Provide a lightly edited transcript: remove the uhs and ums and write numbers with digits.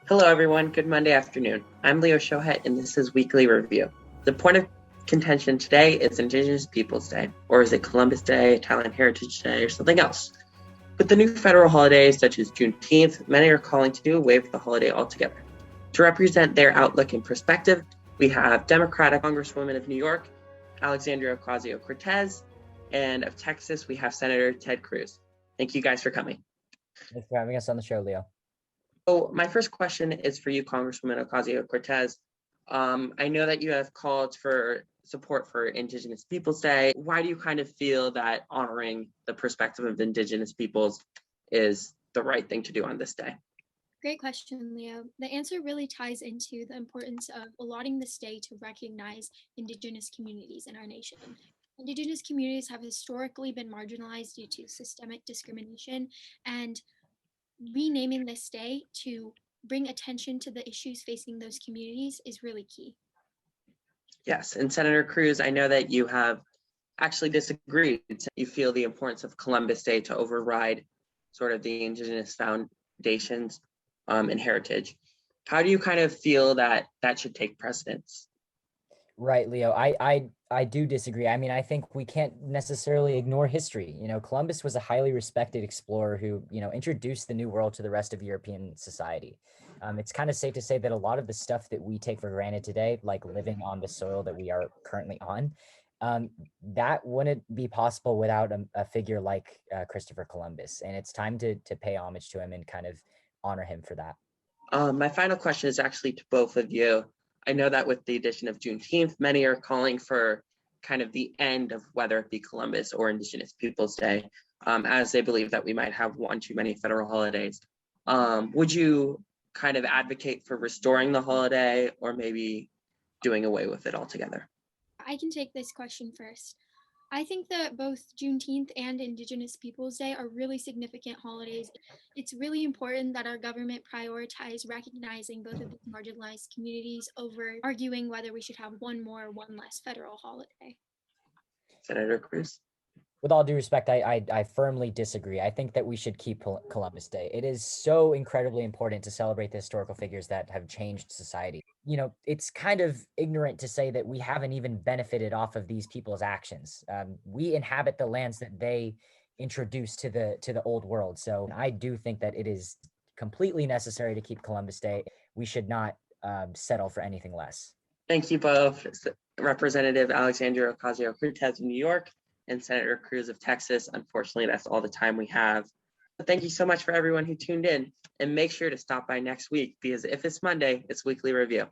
Hello, everyone. Good Monday afternoon. I'm Leo Shohet, and this is Weekly Review. The point of contention today is Indigenous Peoples Day, or is it Columbus Day, Italian Heritage Day, or something else? With the new federal holidays, such as Juneteenth, many are calling to do away with the holiday altogether. To represent their outlook and perspective, we have Democratic Congresswoman of New York, Alexandria Ocasio-Cortez, and of Texas, we have Senator Ted Cruz. Thank you guys for coming. Thanks for having us on the show, Leo. So my first question is for you, Congresswoman Ocasio-Cortez. I know that you have called for support for Indigenous Peoples Day. Why do you kind of feel that honoring the perspective of Indigenous peoples is the right thing to do on this day? Great question, Leo. The answer really ties into the importance of allotting this day to recognize Indigenous communities in our nation. Indigenous communities have historically been marginalized due to systemic discrimination, and renaming this day to bring attention to the issues facing those communities is really key. Yes, and Senator Cruz, I know that you have actually disagreed. You feel the importance of Columbus Day to override sort of the Indigenous foundations and heritage. How do you kind of feel that that should take precedence? Right, Leo. I do disagree. I mean, I think we can't necessarily ignore history. Columbus was a highly respected explorer who, introduced the New World to the rest of European society. It's kind of safe to say that a lot of the stuff that we take for granted today, like living on the soil that we are currently on, that wouldn't be possible without a figure like Christopher Columbus. And it's time to pay homage to him and kind of honor him for that. My final question is actually to both of you. I know that with the addition of Juneteenth, many are calling for kind of the end of whether it be Columbus or Indigenous Peoples Day, as they believe that we might have one too many federal holidays. Would you kind of advocate for restoring the holiday or maybe doing away with it altogether? I can take this question first. I think that both Juneteenth and Indigenous Peoples Day are really significant holidays. It's really important that our government prioritize recognizing both of these marginalized communities over arguing whether we should have one more or one less federal holiday. Senator Cruz? With all due respect, I firmly disagree. I think that we should keep Columbus Day. It is so incredibly important to celebrate the historical figures that have changed society. It's kind of ignorant to say that we haven't even benefited off of these people's actions. We inhabit the lands that they introduced to the old world. So I do think that it is completely necessary to keep Columbus Day. We should not settle for anything less. Thank you both, Representative Alexandria Ocasio-Cortez of New York and Senator Cruz of Texas. Unfortunately, that's all the time we have. But thank you so much for everyone who tuned in, and make sure to stop by next week because if it's Monday, it's Weekly Review.